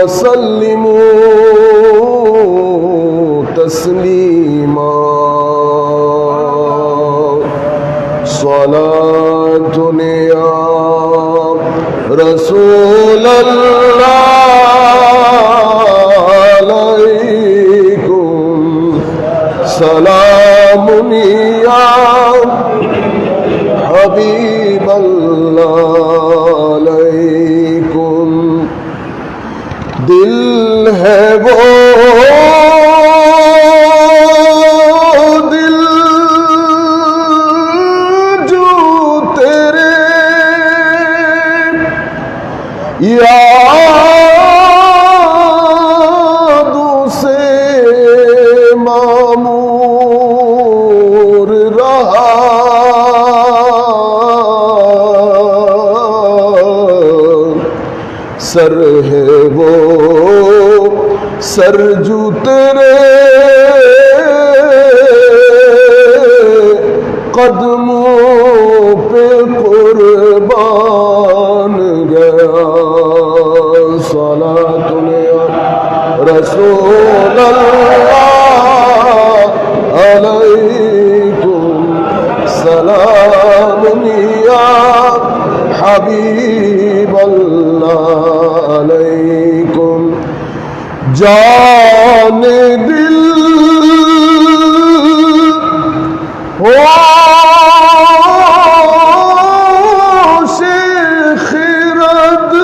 وسلموا تسليما صلاة يا رسول الله عليكم سلام يا حبيب الله عليكم दिल है वो दिल जो तेरे यादों से मामूर रहा सर है वो सर जो तेरे कदमों पे कुर्बान गया सलातुन या रसूल अल्लाह अलैकुम सलामुन या हबीब अल्लाह अलैकुम जाने दिल हो शेख रद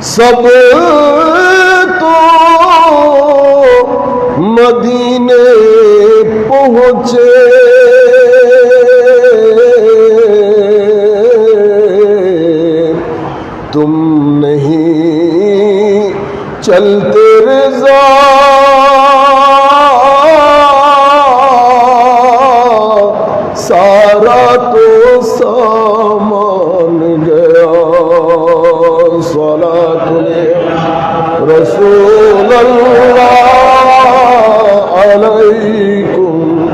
सब तो मदीने पहुँचे तुम नहीं चलते रज़ा सारा तो सामान गया सलातुन रसूल अल्लाह अलैकुम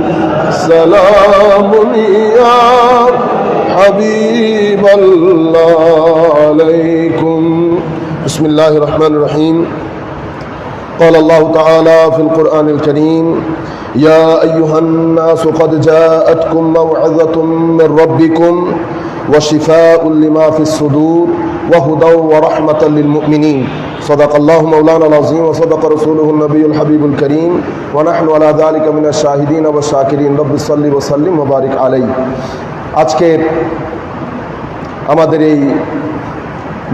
सलामुन या हबीब अल्लाह अलैकुम बिस्मिल्लाहिर रहमानिर रहीम क़ाल अल्लाहु तआला फ़िल क़ुरआनिल करीम या अय्युहन्नास क़द जाअतकुम मौइज़तुम मिर रब्बिकुम व शिफ़ाउन लिमा फ़िस्सुदूर व हुदन व रहमतन लिल मुमिनीन सदक़ल्लाहु मौलाना अज़ीम व सदक़ रसूलुहुन नबियुल हबीबुल करीम व नहनु अला ज़ालिका मिनश शाहिदीन व शाकिरीन रब्बि सल्लि व सल्लिम व बारिक अलैहि আজকের আমাদের এই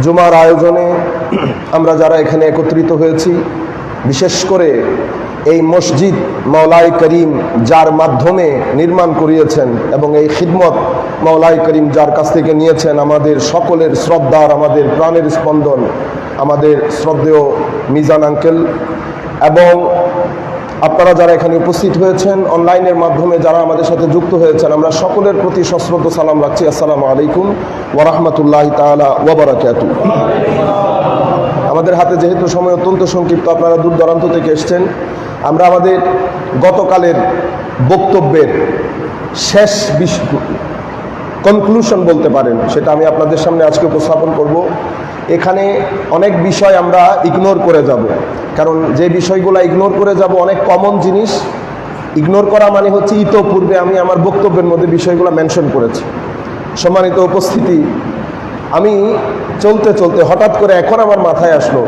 জুমার আয়োজনে আমরা যারা এখানে একত্রিত হয়েছি বিশেষ করে এই মসজিদ মাওলাই করিম যার মাধ্যমে নির্মাণ করিয়েছেন এবং এই খিদমত মাওলাই করিম যার কাছ থেকে নিয়েছেন আমাদের সকলের শ্রদ্ধার আমাদের প্রাণের স্পন্দন আমাদের শ্রদ্ধেয় মিজান আঙ্কেল এবং আপনারা যারা এখানে উপস্থিত হয়েছেন অনলাইনের মাধ্যমে যারা আমাদের সাথে যুক্ত হয়েছেন আমরা সকলের প্রতি সশ্রদ্ধ সালাম রাখছি আসসালামু আলাইকুম ওয়া রাহমাতুল্লাহি তাআলা ওয়া বারাকাতুহু আমাদের হাতে যেহেতু সময় অত্যন্ত সংক্ষিপ্ত আপনারা দূর দূরান্ত থেকে এসেছেন আমরা আমাদের গতকালের বক্তব্যের শেষ কনক্লুশন বলতে পারেন সেটা আমি আপনাদের সামনে আজকে উপস্থাপন করব এখানে অনেক বিষয় আমরা ইগনোর করে যাব কারণ যে বিষয়গুলো ইগনোর করে যাব অনেক কমন জিনিস ইগনোর করা মানে হচ্ছে ইতোপূর্বে আমি আমার বক্তব্যের মধ্যে বিষয়গুলো মেনশন করেছি সম্মানিত উপস্থিতি আমি চলতে চলতে হঠাৎ করে এখন আমার মাথায় আসলো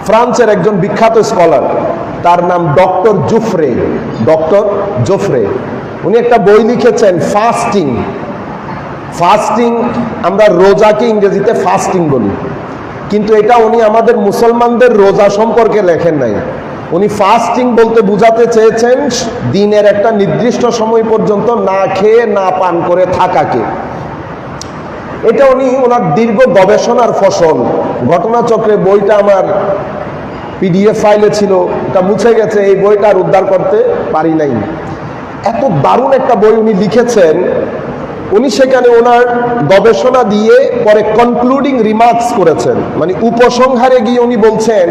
ফ্রান্সের একজন বিখ্যাত স্কলার তার নাম ডক্টর জোফরে উনি একটা বই লিখেছেন ফাস্টিং আমরা রোজাকে ইংরেজিতে ফাস্টিং বলি কিন্তু এটা উনি আমাদের মুসলমানদের রোজা সম্পর্কে লেখেন নাই উনি ফাস্টিং বলতে বোঝাতে চেয়েছেন দিনের একটা নির্দিষ্ট সময় পর্যন্ত না খেয়ে না পান করে থাকাকে এটা উনি ওনার দীর্ঘ গবেষণার ফসল ঘটনাচক্রে বইটা আমার পিডিএফ ফাইলে ছিল এটা মুছে গেছে এই বইটা আর উদ্ধার করতে পারি নাই এত দারুণ একটা বই উনি লিখেছেন উনি সেখানে ওনার গবেষণা দিয়ে পরে কনক্লুডিং রিমার্কস করেছেন মানে উপসংহারে গিয়ে উনি বলছেন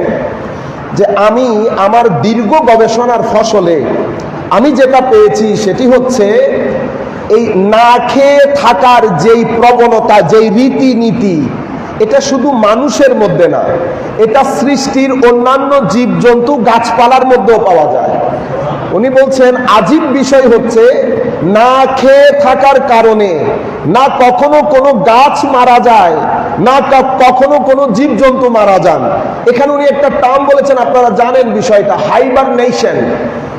যে আমি আমার দীর্ঘ গবেষণার ফসলে আমি যেটা পেয়েছি সেটি হচ্ছে এই না খেয়ে থাকার যেই প্রবণতা যেই রীতিনীতি এটা শুধু মানুষের মধ্যে না, এটা সৃষ্টির অন্যান্য জীবজন্তু গাছপালার মধ্যেও পাওয়া যায়। উনি বলছেন আজীব বিষয় হচ্ছে না খেয়ে থাকার কারণে না কখনো কোনো গাছ মারা যায়, না কখনো কোনো জীবজন্তু মারা যান। এখানে উনি একটা টার্ম বলেছেন, আপনারা জানেন বিষয়টা, হাইবারনেশন।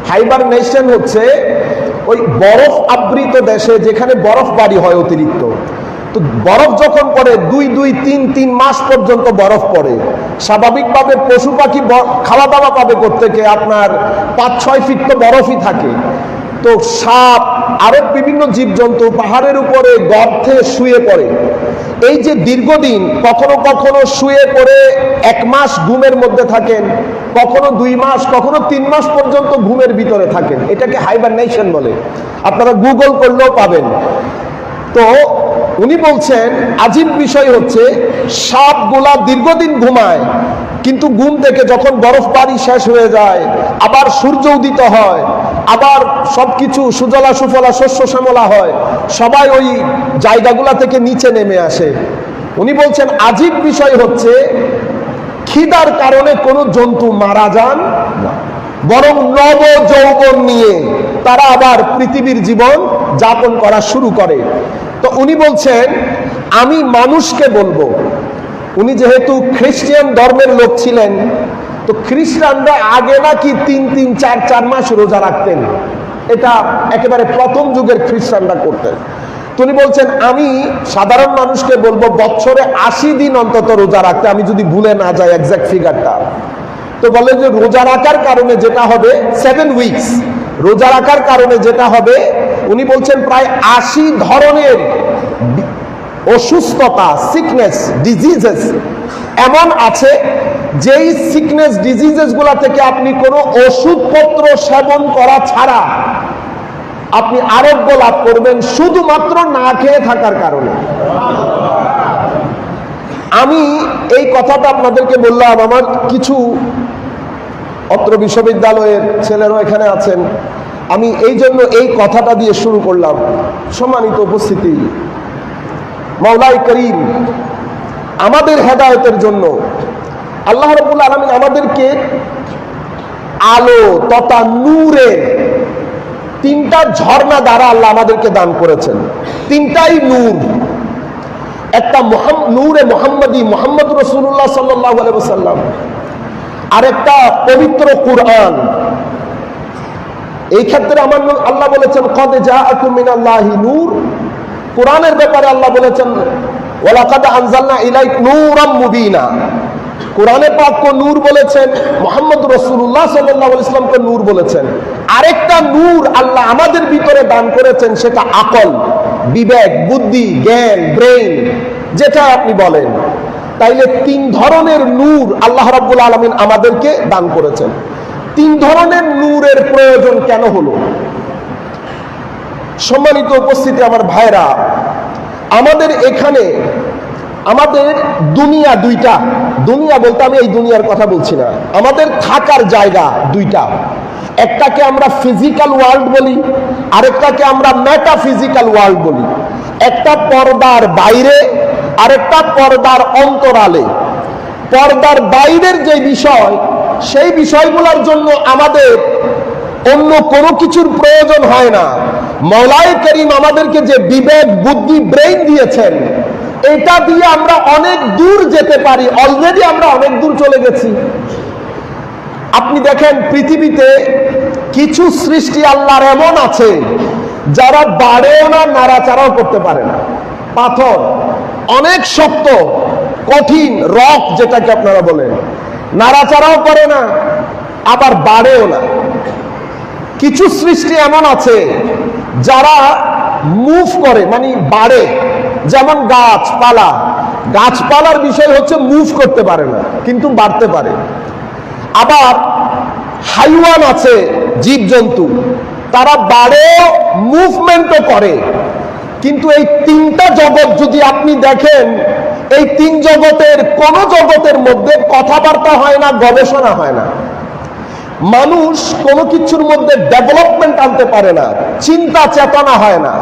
হাইবারনেশন হচ্ছে ওই বরফ আবৃত দেশে যেখানে বরফ বাড়ি হয় অতিরিক্ত, তো বরফ যখন পড়ে 2-3 মাস পর্যন্ত বরফ পড়ে, স্বাভাবিকভাবে পশু পাখি খাওয়া দাওয়া পাবে কোত্থেকে, আপনার 5-6 ফিট তো বরফই থাকে। তো সাপ আরো বিভিন্ন জীবজন্তু পাহাড়ের উপরে গর্তে শুয়ে পড়ে। এই যে দীর্ঘদিন কখনো কখনো শুয়ে পড়ে 1 মাস ঘুমের মধ্যে থাকেন, কখনো 2 মাস, কখনো 3 মাস পর্যন্ত ঘুমের ভিতরে থাকেন, এটাকে হাইবারনেশন বলে। আপনারা গুগল করলেও পাবেন। তো উনি বলছেন আজীব বিষয় হচ্ছে সাপগুলা দীর্ঘদিন ঘুমায়, কিন্তু ঘুম থেকে যখন বরফ বাড়ি শেষ হয়ে যায়, আবার সূর্য উদিত হয়, আবার সবকিছু সুজলা সুফলা শস্য শ্যামলা হয়, সবাই ওই জায়গাগুলা থেকে নিচে নেমে আসে। উনি বলছেন আজীব বিষয় হচ্ছে খিদার কারণে কোনো জন্তু মারা যান না, বরং নব যৌবন নিয়ে তারা আবার পৃথিবীর জীবন যাপন করা শুরু করে। তো উনি বলছেন আমি মানুষকে বলবো, উনি যেহেতু খ্রিস্টান ধর্মের লোক ছিলেন, তো খ্রিস্টানরা আগে নাকি 3-4 মাস রোজা রাখতেন, এটা একেবারে প্রথম যুগের খ্রিস্টানরা করতেন। তো উনি বলছেন আমি সাধারণ মানুষকে বলবো বছরে 80 দিন অন্তত রোজা রাখতে, আমি যদি ভুলে না যাই এক্সাক্ট ফিগারটা। তো বলে যে রোজা রাখার কারণে যেটা হবে 7 উইকস, রোজা রাখার কারণে যেটা হবে, উনি বলছেন প্রায় 80 ধরনের অসুস্থতা, সিকনেস, ডিজিজেস এমন আছে যেই সিকনেস ডিজিজেস গুলা থেকে আপনি কোনো ওষুধপত্র সেবন করা ছাড়া আপনি আরোগ্য লাভ করবেন শুধুমাত্র না খেয়ে থাকার কারণে। আমি এই কথাটা আপনাদেরকে বললাম, আমার কিছু অত্র বিশ্ববিদ্যালয়ের ছেলেরা এখানে আছেন, আমি এই জন্য এই কথাটা দিয়ে শুরু করলাম। সম্মানিত উপস্থিতি, মাওলাই করিম আমাদের হেদায়েতের জন্য আল্লাহ রাব্বুল আলামিন আমাদেরকে আলো তথা নূরের 3টা ঝর্ণা দ্বারা আল্লাহ আমাদেরকে দান করেছেন। 3টাই নূর, একটা নূরে মুহাম্মাদি মুহাম্মদ রাসূলুল্লাহ সাল্লাল্লাহু আলাইহি ওয়াসাল্লাম, আর একটা পবিত্র কুরআন। এই ক্ষেত্রে আমার আল্লাহ বলেছেন কদ জাআকুম মিনাল্লাহি নূর, কোরআনের ব্যাপারে আল্লাহ বলেছেন ওয়ালাকাদ আনজালনা ইলাইক নূরাম মুবিনা। কোরআনে পাককে নূর বলেছেন, মুহাম্মদ রাসূলুল্লাহ সাল্লাল্লাহু আলাইহি ওয়াসাল্লামকে নূর বলেছেন। আরেকটা নূর আল্লাহ আমাদের ভিতরে দান করেছেন, সেটা আকল, বিবেক, বুদ্ধি, জ্ঞান, ব্রেইন, যেটা আপনি বলেন। তাইলে 3 ধরনের নূর আল্লাহ রাব্বুল আলামিন আমাদেরকে দান করেছেন। 3 ধরনের নূরের প্রয়োজন কেন হলো? সম্মানিত উপস্থিতি আমার ভাইরা, আমাদের এখানে আমাদের দুনিয়া 2টা, দুনিয়া বলতে আমি এই দুনিয়ার কথা বলছি না, আমাদের থাকার জায়গা 2টা। একটাকে আমরা ফিজিক্যাল ওয়ার্ল্ড বলি, আরেকটাকে আমরা মেটাফিজিক্যাল ওয়ার্ল্ড বলি। একটা পর্দার বাইরে, আরেকটা পর্দার অন্তরালে। পর্দার বাইরের যে বিষয়, সেই বিষয়গুলোর জন্য আমাদের অন্য কোনো কিছুর প্রয়োজন হয় না। মাওলাই করিম আমাদেরকে যে বিবেক, বুদ্ধি, ব্রেইন দিয়েছেন, এটা দিয়ে আমরা অনেক দূর যেতে পারি। অলরেডি আমরা অনেক দূর চলে গেছি। আপনি দেখেন পৃথিবীতে কিছু সৃষ্টি আল্লাহর এমন আছে যারা বাড়েও না, নাড়াচাড়াও করতে পারে না। পাথর অনেক শক্ত, কঠিন, রক যেটাকে আপনারা বলেন, নাড়াচাড়াও করে না, আবার বাড়েও না। কিছু সৃষ্টি এমন আছে যারা মুভ করে, মানে বাড়ে, যেমন গাছপালা। গাছপালার বিষয় হচ্ছে মুভ করতে পারে না, কিন্তু বাড়তে পারে। আবার হাইওয়ান আছে, জীবজন্তু, তারা বাড়েও, মুভমেন্টও করে। কিন্তু এই 3টা জগৎ যদি আপনি দেখেন, এই 3 জগতের কোন জগতের মধ্যে কথাবার্তা হয় না, গবেষণা হয় না। মানুষ কোনো কিছুর মধ্যে ডেভেলপমেন্ট আনতে পারে না, চিন্তা চেতনা হয় না।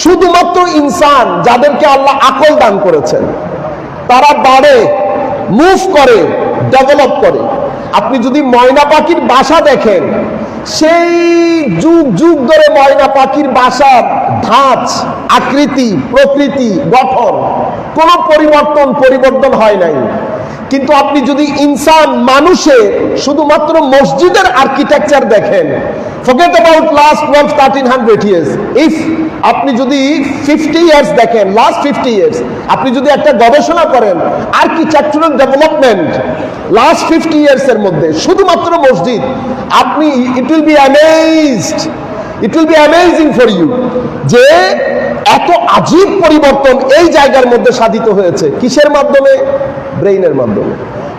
শুধুমাত্র ইনসান, যাদেরকে আল্লাহ আকল দান করেছেন, তারা বাড়ে, মুভ করে, ডেভেলপ করে। আপনি যদি ময়না পাখির বাসা দেখেন, সেই যুগ যুগ ধরে ময়না পাখির বাসার ধাঁচ, আকৃতি, প্রকৃতি, গঠন কোনো পরিবর্তন হয় নাই। কিন্তু আপনি যদি ইনসান, মানুষের শুধুমাত্র মসজিদের আর্কিটেকচার দেখেন, forget about last 1200-1300 years, if আপনি যদি 50 ইয়ার্স দেখেন, লাস্ট 50 ইয়ার্স, আপনি যদি একটা গবেষণা করেন আর্কিটেকচারাল ডেভেলপমেন্ট লাস্ট 50 ইয়ার্স এর মধ্যে শুধুমাত্র মসজিদ, আপনি it will be amazed, it will be amazing for you যে এত আজীব পরিবর্তন এই জায়গার মধ্যে সাধিত হয়েছে। কিসের মাধ্যমে? ব্রেইনের মাধ্যমে।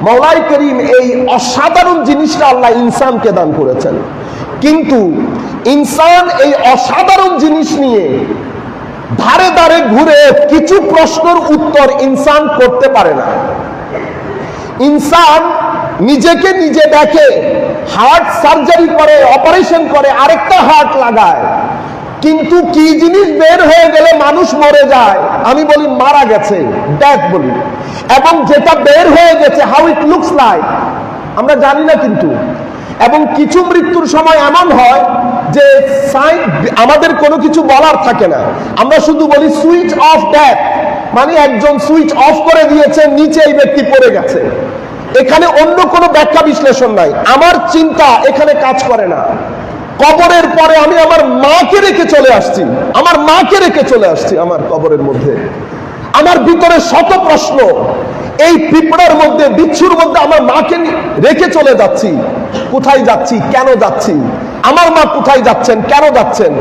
মাওলাই করিম এই অসাধারণ জিনিসটা আল্লাহ ইনসানকে দান করেছেন, কিন্তু ইনসান এই অসাধারণ জিনিস নিয়ে ধারে ধারে ঘুরে কিছু প্রশ্নের উত্তর ইনসান করতে পারে না। ইনসান নিজেকে নিজে দেখে, হার্ট সার্জারি করে, অপারেশন করে, আরেকটা হার্ট লাগায়, কিন্তু কি জিনিস বের হয়ে গেলে মানুষ মরে যায়, আমি বলি মারা গেছে, ডেথ বলি, এবং যেটা বের হয়ে গেছে হাউ ইট লুকস লাইক আমরা জানি না। কিন্তু এবং কিছু মৃত্যুর সময় এমন হয় যে আমাদের কোনো কিছু বলার থাকে না, আমরা শুধু বলি সুইচ অফ ডেথ, মানে একজন সুইচ অফ করে দিয়েছে, নিচে এই ব্যক্তি পড়ে গেছে। এখানে অন্য কোনো ব্যাখ্যা বিশ্লেষণ নাই, আমার চিন্তা এখানে কাজ করে না। কবরের পরে আমি আমার মাকে রেখে চলে আসছি, আমার মাকে রেখে চলে আসছি আমার কবরের মধ্যে। আমার ভিতরে শত প্রশ্ন, এই পিঁপড়ার মধ্যে, বিচ্ছুর মধ্যে আমার মাকে রেখে চলে যাচ্ছি। কোথায় যাচ্ছি, কেন যাচ্ছি, আমার মা কোথায় যাচ্ছেন, কেন যাচ্ছেন,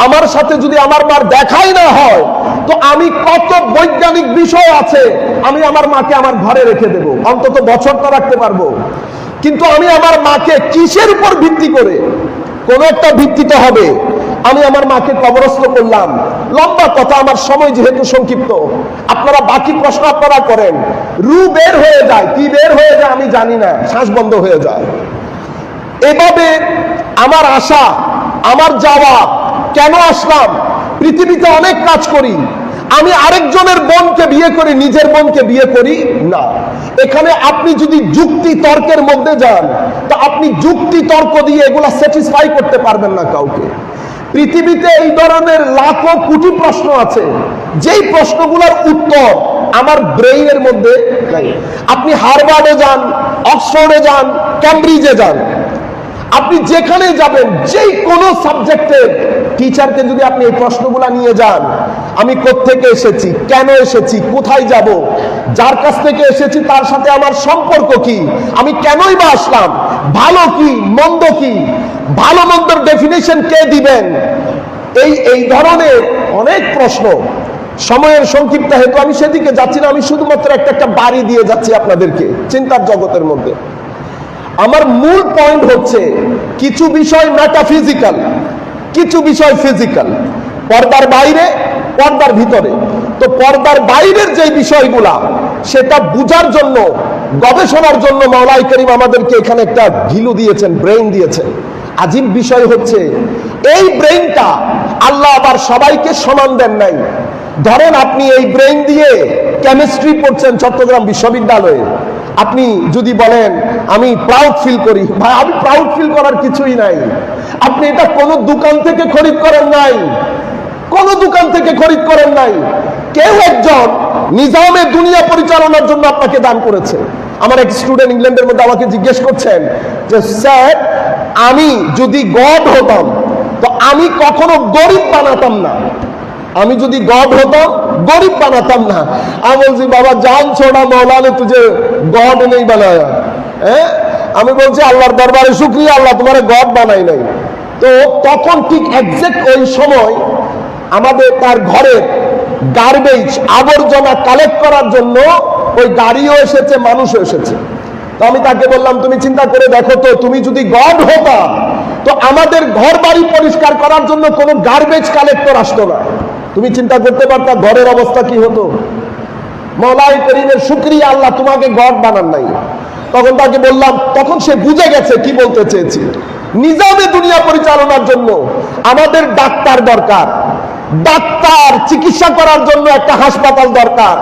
আমার সাথে যদি আমার মার দেখাই না হয় তো আমি কত বৈজ্ঞানিক বিষয় আছে, আমি আমার মাকে আমার ঘরে রেখে দেব, অন্তত বছরটা রাখতে পারবো। কিন্তু আমি আমার মাকে কিসের উপর ভিত্তি করে, কোন একটা ভিত্তিতে হবে, আমি আমার মাকে কবরস্থ করলাম। লম্বা কথা, আমার সময় যেহেতু সংক্ষিপ্ত, আপনারা বাকি প্রশ্ন আপনারা করেন। রু বের হয়ে যায়, কি বের হয়ে যায় আমি জানি না, শ্বাস বন্ধ হয়ে যায়। এভাবে আমার আসা, আমার যাওয়া, কেন আসলাম, পৃথিবীতে অনেক কাজ করি, আমি আরেকজনের বোনকে বিয়ে করি, নিজের বোনকে বিয়ে করি না। এখানে আপনি যদি যুক্তি তর্কের মধ্যে যান, তা আপনি যুক্তি তর্ক দিয়ে এগুলা স্যাটিসফাই করতে পারবেন না কাউকে। পৃথিবীতে এই ধরনের লাখো কোটি প্রশ্ন আছে, যেই প্রশ্নগুলোর উত্তর আমার ব্রেইনের মধ্যে নাই। আপনি হার্ভার্ডে যান, অক্সফোর্ডে যান, ক্যামব্রিজে যান, আপনি যেখানে যাবেন, যেই কোনো সাবজেক্টের টিচারকে যদি আপনি এই প্রশ্নগুলা নিয়ে যান, আমি কোত্থেকে এসেছি, কেন এসেছি, কোথায় যাব, যার কাছ থেকে এসেছি তার সাথে আমার সম্পর্ক কি, আমি কেনই বা আসলাম, ভালো কি মন্দ কি, ভালো মন্দের ডেফিনেশন কে দিবেন, এই ধরনের অনেক প্রশ্ন। সময়ের সংক্ষিপ্ত হেতু আমি সেদিকে যাচ্ছি না, আমি শুধুমাত্র একটা বাড়ি দিয়ে যাচ্ছি আপনাদেরকে চিন্তার জগতের মধ্যে। আমার মূল পয়েন্ট হচ্ছে, কিছু বিষয় মেটাফিজিক্যাল, কিছু বিষয় ফিজিক্যাল, পর্দার বাইরে, পর্দার ভিতরে। তো পর্দার বাইরের যে বিষয়গুলা, সেটা বুঝার জন্য, গবেষণার জন্য মাওলাই করিম আমাদেরকে এখানে একটা ঘিলু দিয়েছেন, ব্রেইন দিয়েছেন। আজীব বিষয় হচ্ছে, এই ব্রেইনটা আল্লাহ আবার সবাইকে সমান দেন নাই। ধরেন আপনি এই ব্রেইন দিয়ে কেমিস্ট্রি পড়ছেন চট্টগ্রাম বিশ্ববিদ্যালয়ে, আপনি যদি বলেন আমি প্রাউড ফিল করি, ভাই আমি প্রাউড ফিল করার কিছুই নাই। আপনি এটা কোনো দোকান থেকে খরিদ করেন নাই, কোন দোকান থেকে খরিদ করেন নাই, কেউ একজন নিজামে দুনিয়া পরিচালনার জন্য আপনাকে দান করেছে। আমার এক স্টুডেন্ট ইংল্যান্ডের মধ্যে আমাকে জিজ্ঞেস করছেন যে স্যার, আমি যদি গড হতাম তো আমি কখনো গরিব বানাতাম না, আমি যদি গড হতাম গরিব বানাতাম না। আমি বলছি বাবা জান ছোড়া মৌলা নে তুঝে গড নেই বানায়া। হ্যাঁ, আমি বলছি আল্লাহর দরবারে শুকরিয়া, আল্লাহ তোমার গড বানাই নাই। তো তখন ঠিক এক্সাক্ট ওই সময় আমাদের তার ঘরে গার্বেজ, আবর্জনা কালেক্ট করার জন্য ওই গাড়িও এসেছে, মানুষও এসেছে। তো আমি তাকে বললাম তুমি চিন্তা করে দেখো তো, তুমি যদি গড হতা তো আমাদের ঘর বাড়ি পরিষ্কার করার জন্য কোনো গার্বেজ কালেক্টর আসতো না। তুমি চিন্তা করতে পারতা ঘরের অবস্থা কি হতো। মাওলাই করিমের শুকরিয়া, আল্লাহ তোমাকে গড বানান নাই। তখন তাকে বললাম, তখন সে বুঝে গেছে কি বলতে চেয়েছি। নিজামে দুনিয়া পরিচালনার জন্য আমাদের ডাক্তার দরকার, ডাক্তার চিকিৎসা করার জন্য একটা হাসপাতাল দরকার,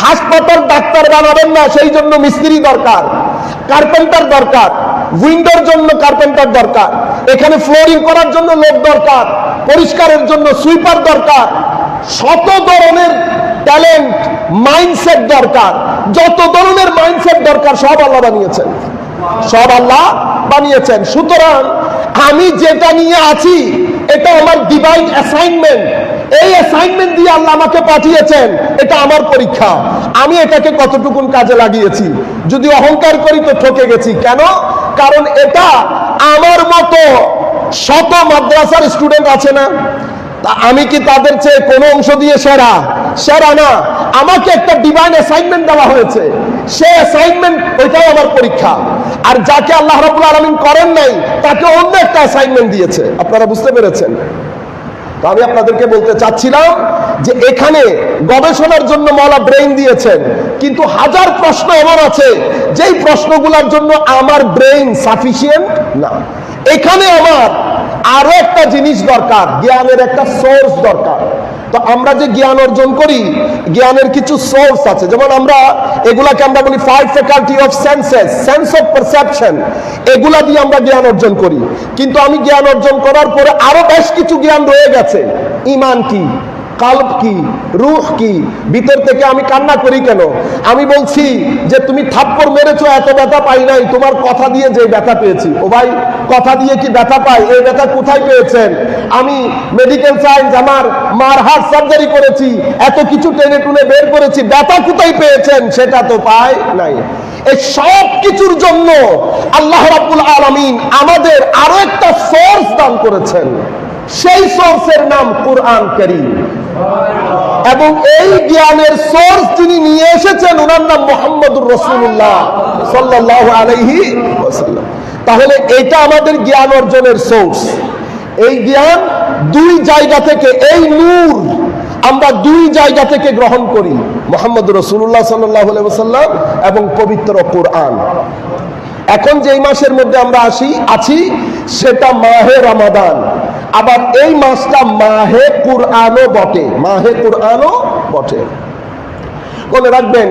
হাসপাতাল ডাক্তার বানাবেন না সেই জন্য মিস্ত্রি দরকার, কার্পেন্টার দরকার, উইন্ডোর জন্য কার্পেন্টার দরকার, এখানে ফ্লোরিং করার জন্য লোক দরকার, পরিষ্কারের জন্য সুইপার দরকার। শত ধরনের ট্যালেন্ট, মাইন্ডসেট দরকার। যত ধরনের মাইন্ডসেট দরকার সব আল্লাহ বানিয়েছেন, সব আল্লাহ বানিয়েছেন। সুতরাং আমি যেটা নিয়ে আছি এটা আমার ডিভাইন অ্যাসাইনমেন্ট। এই অ্যাসাইনমেন্ট দিয়ে আল্লাহ আমাকে পাঠিয়েছেন, এটা আমার পরীক্ষা। আমি এটাকে কতটুকুন কাজে লাগিয়েছি। যদি অহংকার করি তো ঠকে গেছি। কেন? কারণ এটা আমার মতো শত মাদ্রাসার স্টুডেন্ট আছে না, আমি কি তাদের চেয়ে কোনো অংশ দিয়ে সেরা? সেরা না। আমাকে একটা ডিভাইন অ্যাসাইনমেন্ট দেওয়া হয়েছে, সেই অ্যাসাইনমেন্ট ওইটাই আমার পরীক্ষা। আর যাকে আল্লাহ রাব্বুল আলামিন করেন নাই তাকে অন্য একটা অ্যাসাইনমেন্ট দিয়েছে। আপনারা বুঝতে পেরেছেন? তো আমি আপনাদেরকে বলতে চাচ্ছিলাম যে এখানে গবেষণার জন্য মওলা ব্রেইন দিয়েছেন, কিন্তু হাজার প্রশ্ন এমন আছে যেই প্রশ্নগুলোর জন্য আমার ব্রেইন সাফিসিয়েন্ট না। এখানে আমার আরো একটা জিনিস দরকার, জ্ঞানের একটা সোর্স দরকার। তো আমরা যে জ্ঞান অর্জন করি, জ্ঞানের কিছু সোর্স আছে। যেমন আমরা এগুলাকে আমরা বলি five faculty of senses, sense of perception, এগুলা দিয়ে আমরা জ্ঞান অর্জন করি। কিন্তু আমি জ্ঞান অর্জন করার পরে আরো বেশ কিছু জ্ঞান রয়ে গেছে। ঈমান কি, কালব কি, রূহ কি, ভিতর থেকে আমি কান্না করি কেন? আমি বলছি যে তুমি থাপ্পড় মেরেছো, এত ব্যথা পাই নাই, তোমার কথা দিয়ে যে ব্যথা পেয়েছি। ও ভাই, কথা দিয়ে কি ব্যথা পাই? এই ব্যথা কোথায় পেয়েছেন? আমি মেডিকেল সায়েন্স, আমার মার হার্ট সার্জারি করেছি, এত কিছু টেনে টুনে বের করেছি, ব্যথা কোথায় পেয়েছেন? সেটা তো পাই নাই। এই সব কিছুর জন্য আল্লাহ রাব্বুল আলামিন আমাদের আরো একটা সোর্স দান করেছেন। সেই সোর্সের নাম কুরআন কারীম। এবং এই জ্ঞানের সোর্স যিনি নিয়ে এসেছেন ওনার নাম মুহাম্মদুর রাসূলুল্লাহ সাল্লাল্লাহু আলাইহি ওয়াসাল্লাম। তাহলে এটা আমাদের জ্ঞান অর্জনের সোর্স। এই জ্ঞান দুই জায়গা থেকে, এই নূর আমরা দুই জায়গা থেকে গ্রহণ করি, মুহাম্মদুর রাসূলুল্লাহ সাল্লাল্লাহু আলাইহি ওয়াসাল্লাম এবং পবিত্র কুরআন। এখন যে মাসের মধ্যে আমরা আছি সেটা মাহে রমাদান। আবার এই মাসটা মাহে কুরআনও বটে, মাহে কুরআনও বটে। মনে রাখবেন,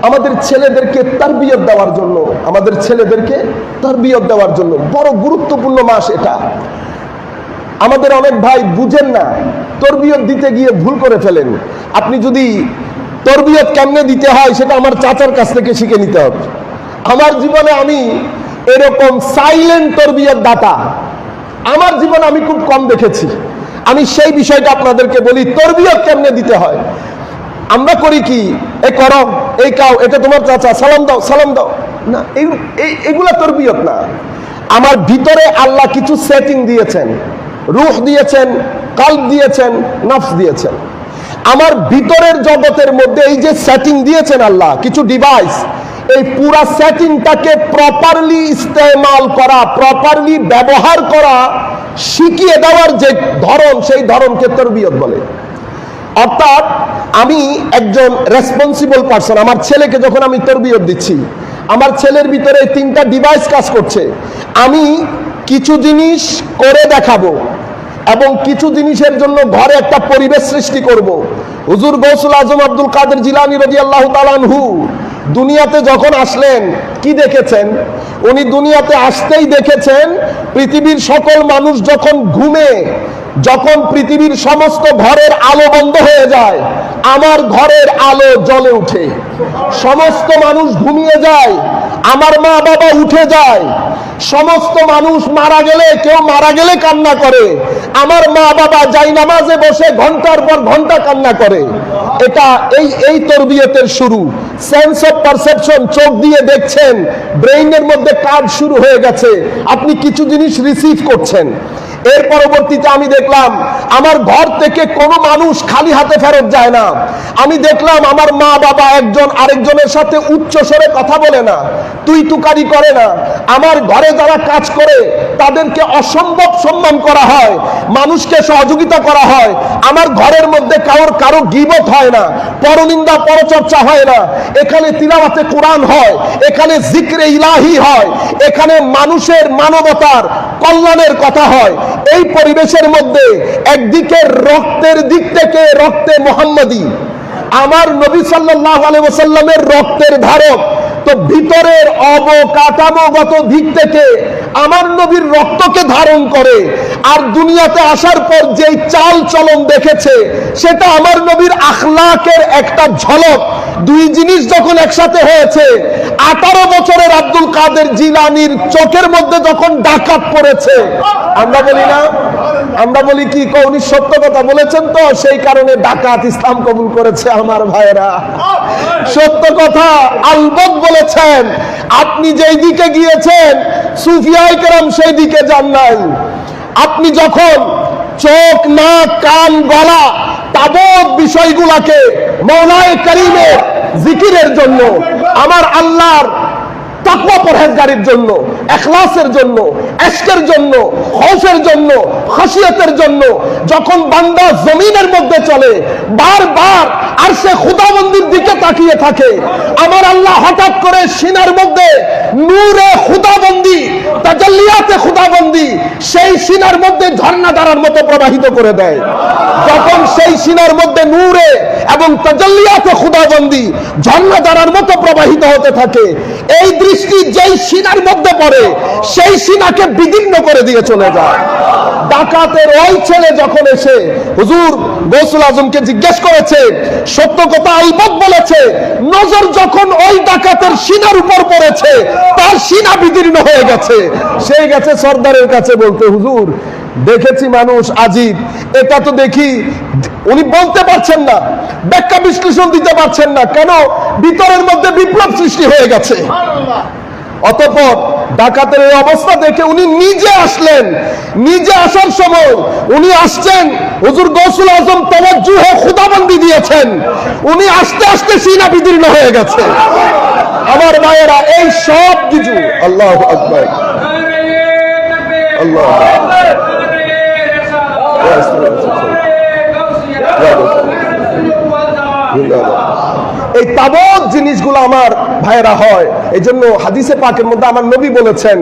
আমাদের ছেলেদেরকে তারবিয়ত দেওয়ার জন্য, আমাদের ছেলেদেরকে তারবিয়ত দেওয়ার জন্য বড় গুরুত্বপূর্ণ মাস এটা। আমাদের অনেক ভাই বুঝেন না, তরবিয়ত দিতে গিয়ে ভুল করে ফেলেন। আপনি যদি তরবিয়ত কেমনে দিতে হয় সেটা আমার চাচার কাছ থেকে শিখে নিতে হবে। আমার জীবনে আমি এরকম সাইলেন্ট তরবিয়ত দাতা আমার জীবনে আমি খুব কম দেখেছি। আমি সেই বিষয়টা আপনাদেরকে বলি, তরবিয়ত কেমনে দিতে হয়। আমরা করি কি, এই করো, এই কাও, এটা তোমার চাচা, সালাম দাও, সালাম দাও না, এগুলা তরবিয়ত না। আমার ভিতরে আল্লাহ কিছু সেটিং দিয়েছেন, রূহ দিয়েছেন, কালব দিয়েছেন, নফস দিয়েছেন। আমার ভিতরের জগতের মধ্যে এই যে সেটিং দিয়েছেন আল্লাহ, কিছু ডিভাইস, এই পুরা সেটিংটাকে প্রপারলি ইস্তেমাল করা, প্রপারলি ব্যবহার করা শিখিয়ে দেওয়ার যে ধরন, সেই ধরনকে তরবিয়ত বলে। অর্থাৎ আমি একজন রেসপন্সিবল পারসন, আমার ছেলেকে যখন আমি তরবিয়ত দিচ্ছি, আমার ছেলের ভিতরে এই তিনটা ডিভাইস কাজ করছে। আমি কিছু জিনিস করে দেখাবো এবং কিছু জিনিসের জন্য ঘরে একটা পরিবেশ সৃষ্টি করব। হুজুর গৌসুল আজম আব্দুল কাদের জিলানী রাদিয়াল্লাহু তাআলা আনহু দুনিয়াতে যখন আসলেন কি দেখেছেন? উনি দুনিয়াতে আসতেই দেখেছেন পৃথিবীর সকল মানুষ যখন ঘুমে, যখন পৃথিবীর সমস্ত ঘরের আলো বন্ধ হয়ে যায়, আমার ঘরের আলো জ্বলে উঠে। সমস্ত মানুষ ঘুমিয়ে যায়, আমার মা বাবা উঠে যায়। সমস্ত মানুষ মারা গেলে, কেউ মারা গেলে কান্না করে, আমার মা বাবা জায়নামাজে বসে ঘন্টার পর ঘন্টা কান্না করে। এটা এই তরবিয়তের শুরু। সেন্স অফ পারসেপশন, চোখ দিয়ে দেখছেন, ব্রেইনের মধ্যে কাজ শুরু হয়ে গেছে, আপনি কিছু জিনিস রিসিভ করছেন। এর পরবর্তীতে আমি দেখলাম আমার ঘর থেকে কোনো মানুষ খালি হাতে ফেরত যায় না। আমি দেখলাম আমার মা বাবা একজন আরেকজনের সাথে উচ্চ স্বরে কথা বলে না, তুই তুকারি করে না। আমার ঘরে যারা কাজ করে তাদেরকে অসম্ভব সম্মান করা হয়, মানুষকে সহযোগিতা করা হয়। আমার ঘরের মধ্যে কারো গীবত হয় না, পরনিন্দা পরচর্চা হয় না। এখানে তিলাওয়াতে কোরআন হয়, এখানে জিক্রে ইলাহি হয়, এখানে মানুষের মানবতার কল্যাণের কথা হয়। এই পরিবেশের মধ্যে একদিকে রক্তের দিক থেকে রক্তে মুহাম্মাদি, আমার নবী সাল্লাল্লাহু আলাইহি ওয়াসাল্লামের রক্তের ধারক, তো ভিতরের অবকাঠামোগত দিক থেকে আমার নবীর রক্তকে ধারণ করে, আর দুনিয়াতে আসার পর যেই চাল চলন দেখেছে সেটা আমার নবীর আখলাকের একটা ঝলক। দুই জিনিস যখন একসাথে হয়েছে, 18 বছরের আব্দুল কাদের জিলানীর চোখের মধ্যে যখন ডাকাত পড়েছে, আমরা বলি না, আমরা বলি কি উনি সত্য কথা বলেছেন, তো সেই কারণে ডাকাত ইসলাম কবুল করেছে। আমার ভাইরা, সত্য কথা আলবত বলেছেন। আপনি যেই দিকে গিয়েছেন সুফিয়ায়ে কেরাম সেই দিকে যান নাই। আপনি যখন চোখ, নাক, কান, গলা তাবৎ বিষয়গুলাকে মওলায়ে কারীমের জিকিরের জন্য, আমার আল্লাহর তাকওয়া পরহেজগারির জন্য, ইখলাসের জন্য, ইশকের জন্য, খৌফের জন্য, খাশিয়াতের জন্য যখন বান্দা জমিনের মধ্যে চলে, বারবার আরশে খুদাবন্দির দিকে তাকিয়ে থাকে, আমার আল্লাহ হঠাৎ করে সিনার মধ্যে নূরে খুদাবন্দি, তাজাল্লিয়াতে খুদাবন্দি সেই সিনার মধ্যে ঝর্ণা ধারার মতো প্রবাহিত করে দেয়। যখন সেই সিনার মধ্যে নূরে এবং তাজাল্লিয়াতে খুদাবন্দি ঝর্ণা ধারার মতো প্রবাহিত হতে থাকে, এই দৃষ্টি যেই সিনার মধ্যে পড়ে সেই সিনাকে বিদীর্ণ করে দিয়ে চলে যায়। ডাকাতের ওই ছেলে যখন এসে হুজুর গৌসুল আজমকে জিজ্ঞেস করেছে, সত্য কথা আলবত বলেছে, নজর যখন ওই ডাকাতের সিনার উপর পড়েছে তার সিনা বিদীর্ণ হয়ে গেছে। সেই গেছে সর্দারের কাছে বলতে, হুজুর দেখেছি মানুষ আজীব, এটা তো দেখি। উনি বলতে পারছেন না, ব্যাখ্যা বিশ্লেষণ দিতে পারছেন না, কেন? ভিতরের মধ্যে বিপ্লব সৃষ্টি হয়ে গেছে। অতঃপর ডাকাতের এই অবস্থা দেখে উনি নিজে আসলেন। নিজে আসার সময় উনি আসছেন, হুজুর গৌসুল আজম তাওয়াজ্জুহে খুদাবন্দি দিয়েছেন, উনি আস্তে আস্তে সিনা বিদীর্ণ হয়ে গেছে। আমার ভাইয়েরা, এই সব কিছু আল্লাহু আকবার, আল্লাহ এই তাবৎ জিনিসগুলো আমার ভাইয়েরা হয়। এই জন্য হাদিসে পাকের মধ্যে আমার নবী বলেছেন,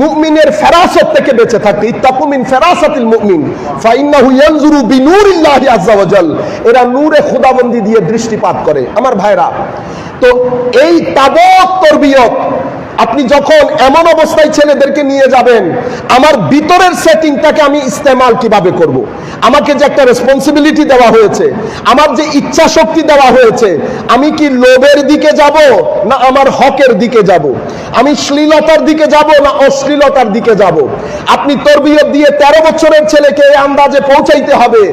মুমিনের ফেরাসত থেকে বেঁচে থাকতে, ইত্তাকু মিন ফেরাসাতিল মুমিন ফাইন্নাহু ইয়ানজুরু বিনূরিল্লাহি আযজা ওয়া জাল, এরা নূরে খুদাবন্দি দিয়ে দৃষ্টিপাত করে। আমার ভাইয়েরা, তো এই তাবৎ তরবিয়ত আপনি যখন এমন অবস্থায় ছেলেদেরকে নিয়ে যাবেন, আমার ভিতরের সেটিংটাকে আমি ইস্তেমাল কিভাবে করব। আমাকে যে একটা রেসপন্সিবিলিটি দেওয়া হয়েছে, আমার যে ইচ্ছা শক্তি দেওয়া হয়েছে, আমি কি লোভের দিকে যাব না আমার হকের দিকে যাব, আমি শ্লীলতার দিকে যাব না অশ্লীলতার দিকে যাব। আপনি তরবিয়ত দিয়ে 13 বছরের ছেলেকে এই আন্দাজে পৌঁছাইতে হবে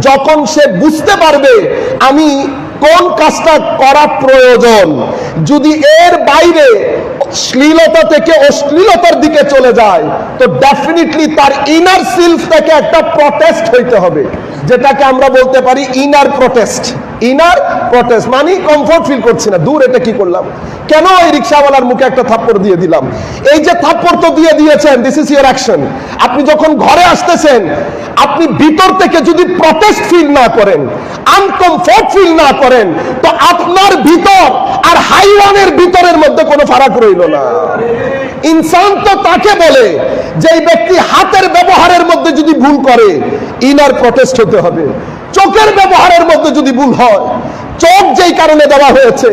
যখন সে বুঝতে পারবে আমি কোন কাজটা করা প্রয়োজন। যদি এর বাইরে শ্লীলতা থেকে অশ্লীলতার দিকে চলে যায়, তো ডেফিনেটলি তার ইনার সেলফ থেকে একটা প্রটেস্ট হইতে হবে, যেটাকে আমরা বলতে পারি ইনার প্রটেস্ট। ইনার প্রটেস্ট মানে কমফোর্ট ফিল করছি না, দূর এটা কি করলাম, কেন এই রিকশাওয়ালার মুখে একটা থাপ্পড় দিয়ে দিলাম। এই যে থাপ্পড় তো দিয়ে দিয়েছেন, দিস ইজ ইওর অ্যাকশন। আপনি যখন ঘরে আসতেছেন, আপনি ভিতর থেকে যদি প্রটেস্ট ফিল না করেন, আনকমফোর্ট ফিল না করেন, তো আপনার ভিতর আর হাইওয়ানের ভিতরের মধ্যে কোনো ফারাক রইল না। ইনসান তো তাকে বলে যে ব্যক্তি হাতের ব্যবহারের মধ্যে যদি ভুল করে, ইনার প্রটেস্ট হতে হবে। চোখের ব্যবহারের মধ্যে যদি ভুল হয়, চোখ যেই কারণে দেওয়া হয়েছে,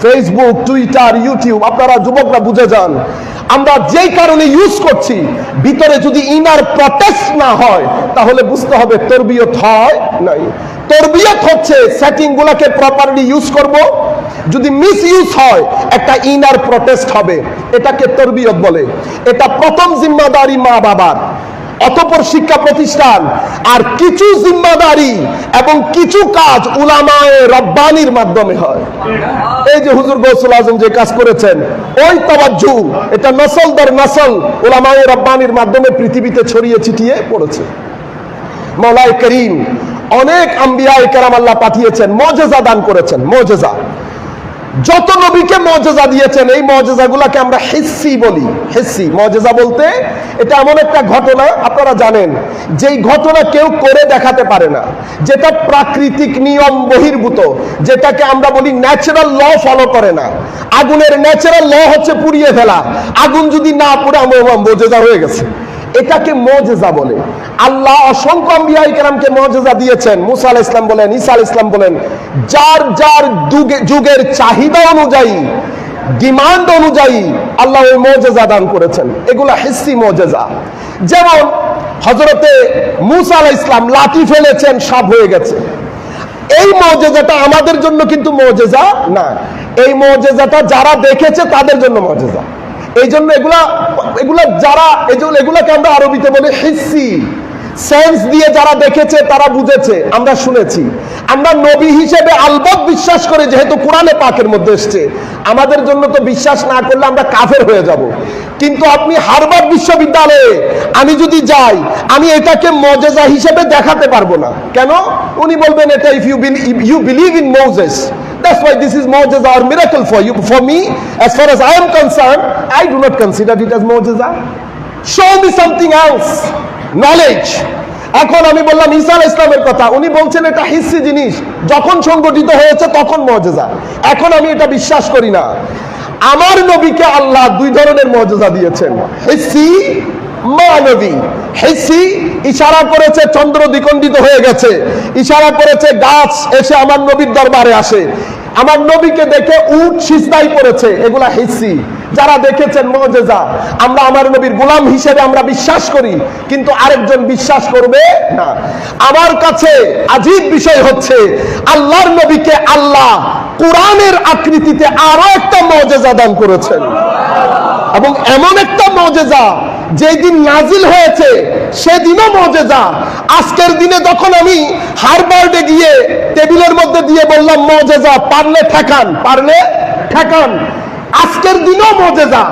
ফেসবুক, টুইটার, ইউটিউব, আপনারা যুবকরা বুঝে যান, আমরা যেই কারণে ইউজ করছি, ভিতরে যদি ইনার প্রটেস্ট না হয়, তাহলে বুঝতে হবে তরবিয়ত হয় নাই। তরবিয়ত হচ্ছে সেটিং গুলাকে প্রপারলি ইউজ করব, যদি মিস ইউজ হয় একটা ইনার প্রটেস্ট হবে, এটাকে তরবিয়ত বলে। এটা প্রথম জিম্মাদারি মা বাবার, অতঃপর শিক্ষা প্রতিষ্ঠান, আর কিছু জিম্মাদারি এবং কিছু কাজ উলামায়ে রব্বানির মাধ্যমে হয়। এই যে হুজুর গৌসুল আজম যে কাজ করেছেন, ওই তাওয়াজ্জু, এটা নসল দর নসল উলামায়ে রব্বানির মাধ্যমে পৃথিবীতে ছড়িয়ে ছিটিয়ে পড়েছে। মওলায়ে করিম অনেক আম্বিয়ায়ে কেরাম আল্লাহ পাঠিয়েছেন, মুজিজা দান করেছেন। মুজিজা, যত নবীকে মুজিজা দিয়েছেন, এই মুজিজাগুলোকে আমরা হিসসি বলি। হিসসি মুজিজা বলতে এটা এমন একটা ঘটনা, আপনারা জানেন, যেই ঘটনা কেউ করে দেখাতে পারে না, যেটা প্রাকৃতিক নিয়ম বহির্ভূত, যেটাকে আমরা বলি ন্যাচারাল ল ফলো করে না। আগুনের ন্যাচারাল ল হচ্ছে পুড়িয়ে ফেলা, আগুন যদি না পুড়ে মুজিজা হয়ে গেছে। এটাকে মুজিজা বলে। আল্লাহ অসংখ্য আম্বিয়া ইকরামকে মুজিজা দিয়েছেন। মুসা আলাইহিস সালাম বলেন, ঈসা আলাইহিস সালাম বলেন, যার যার যুগের চাহিদা অনুযায়ী, ডিমান্ড অনুযায়ী আল্লাহ ওই মুজিজা দান করেছেন। এগুলা হিসি মুজিজা। যেমন হযরতে মুসা আলাইহিস সালাম লাঠি ফেলেছেন, সাপ হয়ে গেছে। এই মুজিজাটা আমাদের জন্য কিন্তু মুজিজা না। এই মুজিজাটা যারা দেখেছে তাদের জন্য মুজিজা। এই জন্য এগুলাকে আমরা আরবিতে বলি হিসি। সেন্স দিয়ে যারা দেখেছে, তারা বুঝেছে, আমরা শুনেছি। আমরা নবী হিসেবে আলবত বিশ্বাস করি, যেহেতু কোরআনে পাকের মধ্যে এসছে। আমাদের জন্য তো বিশ্বাস না করলে আমরা কাফের হয়ে যাব। কিন্তু আপনি হার্ভার্ড বিশ্ববিদ্যালয়ে আমি যদি যাই, আমি এটাকে মুজিজা হিসেবে দেখাতে পারবো না। কেন? উনি বলবেন এটা if you believe in Moses, that's why this is mu'jiza or miracle for you. For me, as far as I am concerned, I do not consider it as mu'jiza. Show me something else. Knowledge. এখন আমি বললাম ঈসা আলাইহিস সালামের কথা, উনি বলছেন এটা হিসি জিনিস, যখন সংগঠিত হয়েছে তখন মুজিজা। এখন আমি এটা বিশ্বাস করি না। আমার নবীকে আল্লাহ দুই ধরনের মুজিজা দিয়েছেন, হিসি, মানবী। হিসি ইশারা করেছে চন্দ্র দ্বিখণ্ডিত হয়ে গেছে, ইশারা করেছে গাছ এসে আমার নবীর দরবারে আসে, আমার নবীকে দেখে উট সিজদায় পড়েছে, এগুলা হিসি। যারা দেখেছেন মুজিজা। আমরা আমার নবীর গোলাম হিসেবে আমরা বিশ্বাস করি, কিন্তু আরেকজন বিশ্বাস করবে না। আমার কাছে আজীব বিষয় হচ্ছে, আল্লাহর নবীকে আল্লাহ কোরআনের আকৃতিতে আরো একটা মুজিজা দান করেছেন, এবং এমন একটা মুজিজা যেই দিন নাজিল হয়েছে সেদিনও মুজিজা। আজকের দিনে যখন আমি হার্ভার্ডে গিয়ে টেবিলের মধ্যে দিয়ে বললাম মুজিজা, পারলে ঠেকান, পারলে ঠেকান, আজকের দিনও মুজিজা,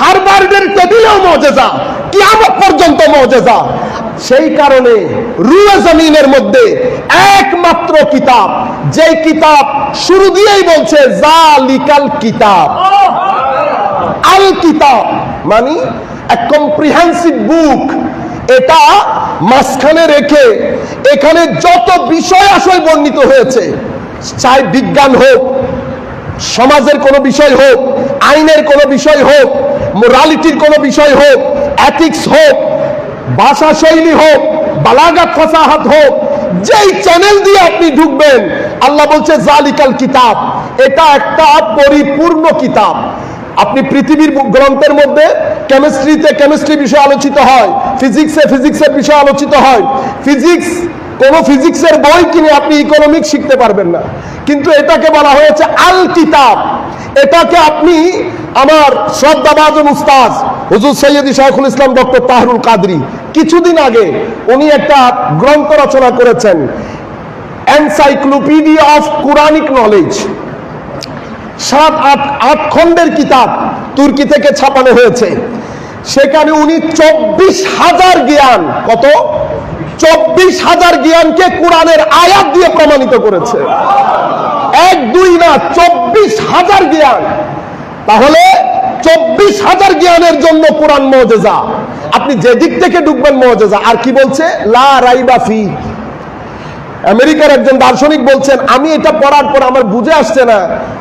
হার্ভার্ডের টেবিলেও মুজিজা, কিয়ামত পর্যন্ত মুজিজা। সেই কারণে রুয়ে জমিনের মধ্যে একমাত্র কিতাব, যেই কিতাব শুরু দিয়েই বলছে জালিকাল কিতাব, আল কিতাব মানে a comprehensive book। এটা মাঝখানে রেখে এখানে যত বিষয় আসলে বর্ণিত হয়েছে, চাই বিজ্ঞান হোক, সমাজের কোনো বিষয় হোক, আইনের কোনো বিষয় হোক, মোরালিটির কোনো বিষয় হোক, এথিক্স হোক, ভাষা শৈলী হোক, বালাগাত ফাসাহাত হোক, যেই চ্যানেল দিয়ে আপনি ঢুকবেন, আল্লাহ বলছে জালিকাল কিতাব, এটা একটা পরিপূর্ণ কিতাব। আপনি পৃথিবীর গ্রন্থের মধ্যে কেমিস্ট্রিতে কেমিস্ট্রি বিষয় আলোচিত হয়, ফিজিক্সে ফিজিক্সের বিষয় আলোচিত হয়। কোন ফিজিক্সের বই কিনে আপনি ইকোনমিক্স শিখতে পারবেন না, কিন্তু এটাকে বলা হয়েছে আল কিতাব। এটাকে আপনি আমার শ্রদ্ধাভাজন উস্তাদ হুজুর সৈয়দি শাইখুল ইসলাম ডক্টর তাহরুল কাদরি কিছুদিন আগে উনি একটা গ্রন্থ রচনা করেছেন, এনসাইক্লোপিডিয়া অফ কুরআনিক নলেজ। 7-8 খণ্ডের কিতাব তুর্কি থেকে ছাপানো হয়েছে। সেখানে উনি 24,000 জ্ঞান, কত 24,000 জ্ঞানকে কোরআনের আয়াত দিয়ে প্রমাণিত করেছে। 1-2 না, 24,000 জ্ঞান। তাহলে 24,000 জ্ঞানের জন্য কোরআন মুজিজা। আপনি যে দিক থেকে ঢুকবেন মুজিজা। আর কি বলছে? লা রাইবা ফি। আমেরিকার একজন দার্শনিক বলছেন, আমি এটা পড়ার পর আমার বুঝে আসছে না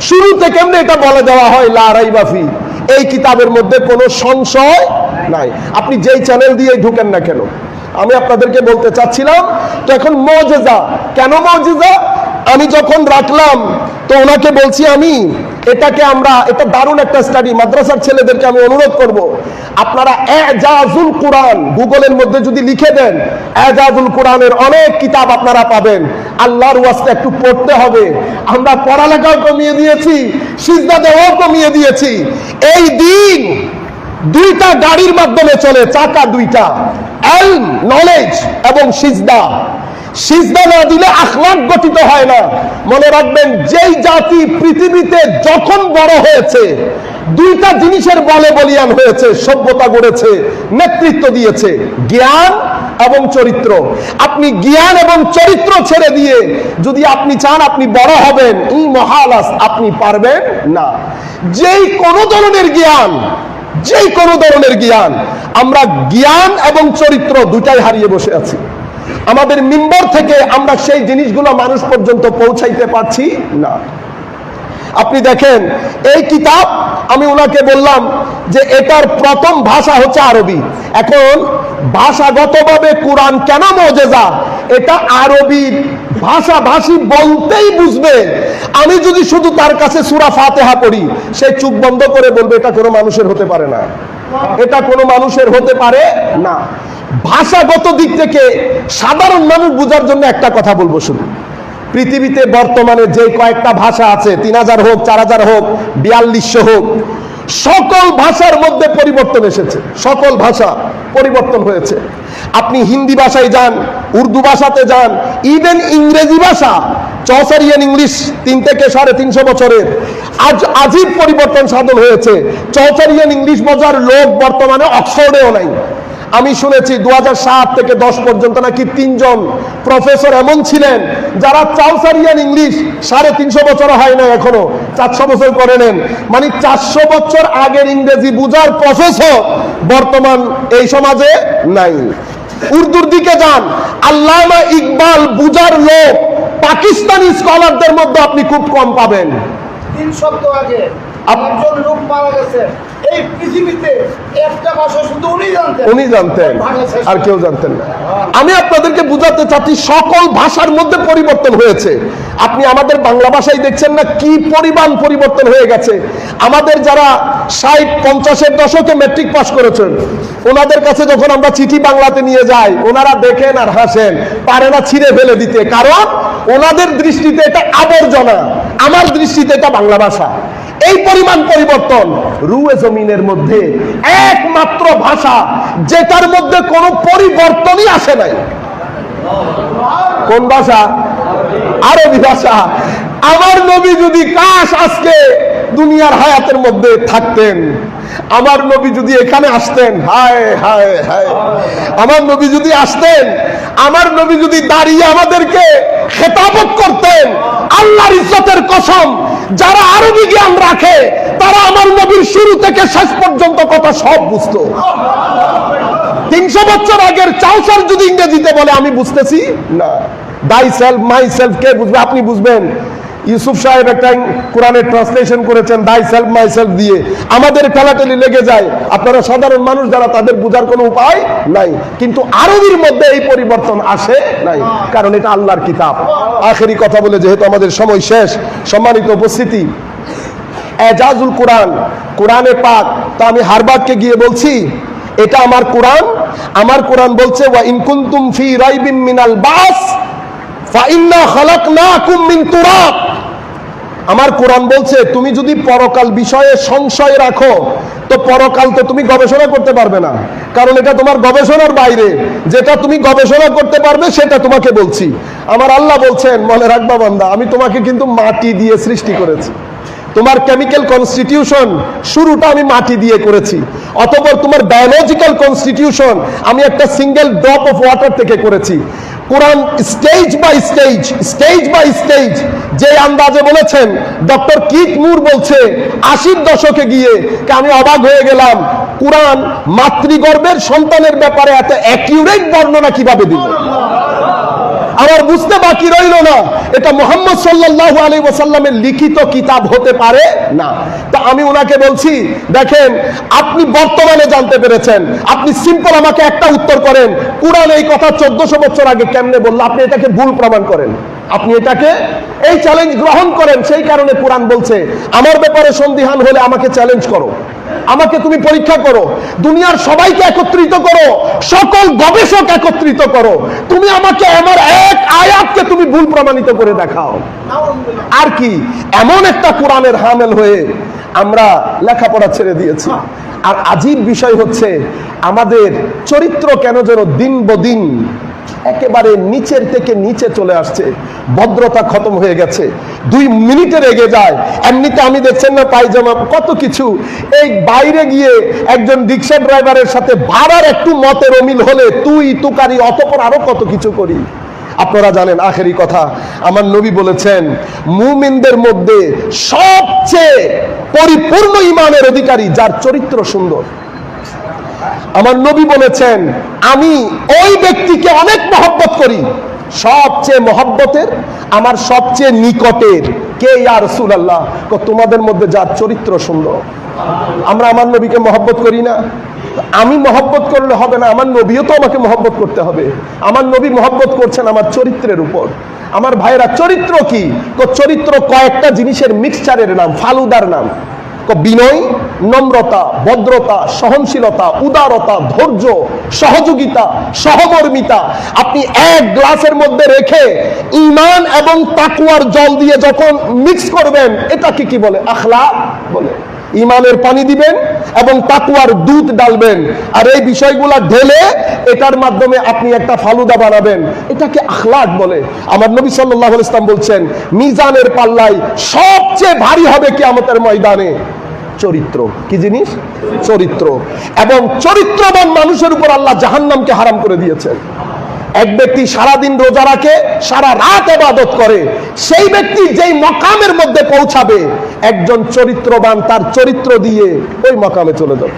শুরুতে কেমনে এটা বলে দেওয়া হয় লা রাইবা ফি। এই কিতাবের মধ্যে কোনো সংশয় নাই, আপনি যেই চ্যানেল দিয়ে ঢুকেন না কেন। আমি আপনাদেরকে বলতে চাচ্ছিলাম, তো এখন মুজিজা কেন মুজিজা আমি যখন রাখলাম, তো ওনাকে বলছি আমি এটা দারুণ একটা স্টাডি। মাদ্রাসার ছেলেদেরকে আমি অনুরোধ করব, আপনারা এজাজুল কোরআন গুগলের মধ্যে যদি লিখে দেন, এজাজুল কোরআনের অনেক কিতাব আপনারা পাবেন। আল্লাহর ওয়াস্তে একটু পড়তে হবে। আমরা পড়ালেখাও কমিয়ে দিয়েছি, সিজদা দেওয়াও কমিয়ে দিয়েছি। এই দিন দুইটা গাড়ির মাধ্যমে চলে, চাকা দুইটা, ইলম নলেজ এবং সিজদা। সিজদা না দিলে আখলাক গঠিত হয় না। মনে রাখবেন, যেই জাতি পৃথিবীতে যখন বড় হয়েছে, দুইটা জিনিসের বলে বলিয়ান হয়েছে, সভ্যতা গড়েছে, নেতৃত্ব দিয়েছে, জ্ঞান এবং চরিত্র। আপনি জ্ঞান এবং চরিত্র ছেড়ে দিয়ে যদি আপনি চান আপনি বড় হবেন, এই মহালাস আপনি পারবেন না। যেই কোনো ধরনের জ্ঞান, আমরা জ্ঞান এবং চরিত্র দুটাই হারিয়ে বসে আছি। আমাদের মিম্বর থেকে আমরা সেই জিনিসগুলো মানুষ পর্যন্ত পৌঁছাইতে পারছি না। আপনি দেখেন এই কিতাব, আমি ওনাকে বললাম যে এটার প্রথম ভাষা হচ্ছে আরবি। এখন ভাষাগতভাবে কোরআন কেন মুজিজা, এটা আরবির ভাষাভাষী বলতেই বুঝবে। আমি যদি শুধু তার কাছে সূরা ফাতিহা পড়ি, সে চোখ বন্ধ করে বলবে এটা কোনো মানুষের হতে পারে না, এটা কোনো মানুষের হতে পারে না। ভাষাগত দিক থেকে সাধারণ মানুষ বোঝার জন্য একটা কথা বলবো শুধু, পৃথিবীতে বর্তমানে যে কয়েকটা ভাষা আছে, 3000 হোক, 4000 হোক, 4200 হোক, সকল ভাষার মধ্যে পরিবর্তন এসেছে, সকল ভাষা পরিবর্তন হয়েছে। আপনি হিন্দি ভাষায় যান, উর্দু ভাষাতে যান, ইভেন ইংরেজি ভাষা, চৌসারিয়ান ইংলিশ 3 থেকে 350 বছরের আজীব পরিবর্তন সাধন হয়েছে। চৌসারিয়ান ইংলিশ বোঝার লোক বর্তমানে অক্সফোর্ডেও নাই। আমি শুনেছি 2007 থেকে 10 পর্যন্ত নাকি 3 জন প্রফেসর এমন ছিলেন যারা চৌসারিয়ান ইংলিশ 350 বছর হয় না, এখনো 400 বছর করে নেন, মানে 400 বছর আগের ইংরেজি বুঝার প্রফেসর বর্তমান এই সমাজে নাই। উর্দুর দিকে যান, আল্লামা ইকবাল বুঝার লোক পাকিস্তানি স্কলারদের মধ্যে আপনি খুব কম পাবেন। 3 সপ্তাহ আগে একজন লোক মারা গেছে, এই পৃথিবীতে একটা ভাষা শুধু উনি জানতেন, আর কেউ জানতেন না। আমি আপনাদেরকে বুঝাতে চাচ্ছি সকল ভাষার মধ্যে পরিবর্তন হয়েছে। আপনি আমাদের বাংলা ভাষায় দেখছেন না কি পরিমাণ পরিবর্তন হয়ে গেছে। আমাদের যারা 60-50-এর দশকে ম্যাট্রিক পাস করেছেন, ওনাদের কাছে যখন আমরা চিঠি বাংলাতে নিয়ে যাই, ওনারা দেখেন আর হাসেন, পারে না ছিঁড়ে ফেলে দিতে, কারণ ওনাদের দৃষ্টিতে এটা আবর্জনা, আমার দৃষ্টিতে এটা বাংলা ভাষা। এই পরিমাণ পরিবর্তন রুয়ে জমিনের মধ্যে একমাত্র ভাষা যেটার মধ্যে কোনো পরিবর্তনই আসে নাই, কোন ভাষা? আরবি ভাষা। আমার নবী যদি কাশ আজকে দুনিয়ার হায়াতের মধ্যে থাকতেন, আমার নবী যদি এখানে আসতেন, হায় হায় হায়, আমার নবী যদি আসতেন, আমার নবী যদি দাঁড়িয়ে আমাদেরকে খেতাবত করতেন, আল্লাহর ইজ্জতের কসম, যারা আরবি জ্ঞান রাখে তারা আমার নবীর শুরু থেকে শেষ পর্যন্ত কথা সব বুঝতো। 300 বছর আগের চাউসার যদি ইংরেজিতে বলে আমি বুঝতেছি না, দাই সেলফ মাই সেলফ কে বুঝবে? আপনি বুঝবেন। ইউসুফ সাহেব একটা কোরআনের ট্রান্সলেশন করেছেন দাই সেলফ মাই সেলফ দিয়ে, আমাদের ঠেলাঠেলি লেগে যায়। আপনারা সাধারণ মানুষ যারা, তাদের বোঝার কোনো উপায় নাই। কিন্তু আরবির মধ্যে এই পরিবর্তন আসে নাই, কারণ এটা আল্লাহর কিতাব। আখেরি কথা বলে, যেহেতু আমাদের সময় শেষ, সম্মানিত উপস্থিতি, এজাজুল কোরআন, কোরআনে পাক, তো আমি হারবাগকে গিয়ে বলছি এটা আমার কোরআন। আমার কোরআন বলছে ওয়া ইন কুনতুম ফি রাইবিন মিনাল বাস ফা ইন্না খালাকনাকুম মিন তুরাব। আমার কোরআন বলছে তুমি যদি পরকাল বিষয়ে সংশয় রাখো, তো পরকাল তো তুমি গবেষণা করতে পারবে না, কারণ এটা তোমার গবেষণার বাইরে। যেটা তুমি গবেষণা করতে পারবে সেটা তোমাকে বলছি। আমার আল্লাহ বলছেন, মনে রাখবা বান্দা, আমি তোমাকে কিন্তু মাটি দিয়ে সৃষ্টি করেছি। তোমার কেমিক্যাল কনস্টিটিউশন শুরুটা আমি মাটি দিয়ে করেছি, অতঃপর তোমার বায়োলজিক্যাল কনস্টিটিউশন আমি একটা সিঙ্গেল ড্রপ অফ ওয়াটার থেকে করেছি। কোরআন স্টেজ বাই স্টেজ যে আন্দাজে বলেছেন, ডক্টর কিট মুর বলছে 80-র দশকে গিয়ে, আমি অবাক হয়ে গেলাম, কোরআন মাতৃগর্ভের সন্তানের ব্যাপারে এত অ্যাকিউরেট বর্ণনা কিভাবে দিল। আমার বুঝতে বাকি রইল না, এটা মুহাম্মদ সাল্লাল্লাহু আলাইহি ওয়াসাল্লামের লিখিত কিতাব হতে পারে না। তো আমি ওনাকে বলছি, দেখেন আপনি বর্তমানে জানতে পেরেছেন, আপনি সিম্পল আমাকে একটা উত্তর করেন, কোরআন এই কথা 1400 বছর আগে কেমনে বললো? আপনি এটাকে ভুল প্রমাণ করেন, আপনি এটাকে এই চ্যালেঞ্জ গ্রহণ করেন। সেই কারণে কোরআন বলছে আমার ব্যাপারে সন্দিহান হলে আমাকে চ্যালেঞ্জ করো, আমাকে তুমি পরীক্ষা করো, দুনিয়ার সবাইকে একত্রিত করো, সকল গবেষক একত্রিত করো, তুমি আমাকে আমার এক আয়াতকে তুমি ভুল প্রমাণিত করে দেখাও। আর কি এমন একটা কোরআনের হামেল হয়ে আমরা লেখাপড়া ছেড়ে দিয়েছি। আর আজীব বিষয় হচ্ছে, আমাদের চরিত্র কেন যেন দিন বদিন একেবারে নিচের থেকে নিচে চলে আসছে, ভদ্রতা খতম হয়ে গেছে, 2 মিনিটের এগে যায়। এমনিতে আমি দেখছেন না পায়জামা কত কিছু, এই বাইরে গিয়ে একজন রিক্সা ড্রাইভারের সাথে ভাড়ার একটু মতের অমিল হলে তুই তুকারি, অতপর আরো কত কিছু করি। আপনারা জানেন, আখেরি কথা, আমার নবী বলেছেন মুমিনদের মধ্যে সবচেয়ে পরিপূর্ণ ঈমানের অধিকারী যার চরিত্র সুন্দর। আমার নবী বলেছেন আমি ওই ব্যক্তিকে অনেক মহব্বত করি, সবচেয়ে মহব্বতের, আমার সবচেয়ে নিকটের কে ইয়া রাসূলুল্লাহ? তোমাদের মধ্যে যার চরিত্র সুন্দর। আমরা আমার নবীকে মহব্বত করি না? আমি মহব্বত করলে হবে না, আমার নবীও তো আমাকে মহব্বত করতে হবে। আমার নবী মহব্বত করছেন আমার চরিত্রের উপর। আমার ভাইয়েরা, চরিত্র কি? চরিত্র কয়েকটা জিনিসের মিক্সচারের নাম, ফালুদার নাম। বিনয়, নম্রতা, ভদ্রতা, সহনশীলতা, উদারতা, ধৈর্য, সহযোগিতা, সহমর্মিতা। আপনি এক গ্লাসের মধ্যে রেখে ঈমান এবং তাকওয়ার জল দিয়ে যখন মিক্স করবেন, এটাকে কি বলে? আখলাক বলে। ঈমানের পানি দিবেন এবং তাকওয়ার দুধ ডালবেন, আর এই বিষয়গুলো ঢেলে এটার মাধ্যমে আপনি একটা ফালুদা বানাবেন, এটাকে আখলাক বলে। আমার নবী সাল্লাল্লাহু আলাইহি ওয়াসাল্লাম বলছেন, মিজানের পাল্লায় সবচেয়ে ভারী হবে কিয়ামতের ময়দানে চরিত্র। কি জিনিস? চরিত্র। এবং চরিত্রবান মানুষের উপর আল্লাহ জাহান্নামকে হারাম করে দিয়েছেন। এক ব্যক্তি সারাদিন রোজা রাখে, সারা রাত ইবাদত করে, সেই ব্যক্তি যেই মকামের মধ্যে পৌঁছাবে, একজন চরিত্রবান তার চরিত্র দিয়ে ওই মকামে চলে যাবে।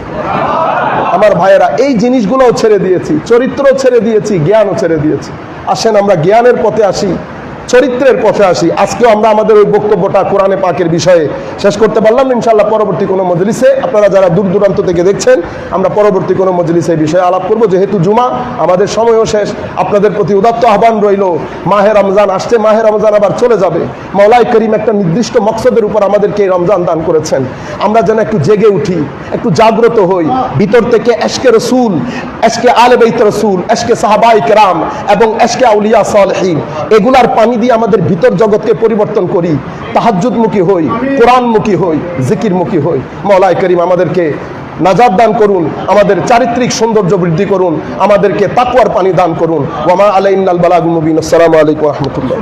আমার ভাইয়েরা, এই জিনিসগুলোও ছেড়ে দিয়েছি, চরিত্র ছেড়ে দিয়েছি, জ্ঞানও ছেড়ে দিয়েছি। আসেন আমরা জ্ঞানের পথে আসি, চরিত্রের পথে আসি। আজকেও আমরা আমাদের ওই বক্তব্যটা কোরআনে পাকের বিষয়ে শেষ করতে পারলাম। ইনশাআল্লাহ পরবর্তী কোনো মজলিসে, আপনারা যারা দূর দূরান্ত থেকে দেখছেন, আমরা পরবর্তী কোনো মজলিসে এই বিষয়ে আলাপ করবো। যেহেতু জুমা, আমাদের সময়ও শেষ। আপনাদের প্রতি উদাত্ত আহ্বান রইল, মাহে রমজান আসছে, মাহে রমজান আবার চলে যাবে। মাওলাই করিম একটা নির্দিষ্ট মকসদের উপর আমাদেরকে এই রমজান দান করেছেন। আমরা যেন একটু জেগে উঠি, একটু জাগ্রত হই, ভিতর থেকে এশকে রসুল, এশকে আলে বাইত রসুল, এশকে সাহাবায়ে কেরাম এবং এশকে আউলিয়া সালেহিন, এগুলার পানি দিয়ে আমাদের ভিতর জগৎকে পরিবর্তন করি, তাহাজ্জুদমুখী হই, কোরআনমুখী হই, জিকিরমুখী হই। মাওলাই করিম আমাদেরকে নাজাত দান করুন, আমাদের চারিত্রিক সৌন্দর্য বৃদ্ধি করুন, আমাদেরকে তাকওয়ার পানি দান করুন। ওয়া মা আলাইনাল বালাগুল মুবিন। আসসালামু আলাইকুম ওয়া রাহমাতুল্লাহ।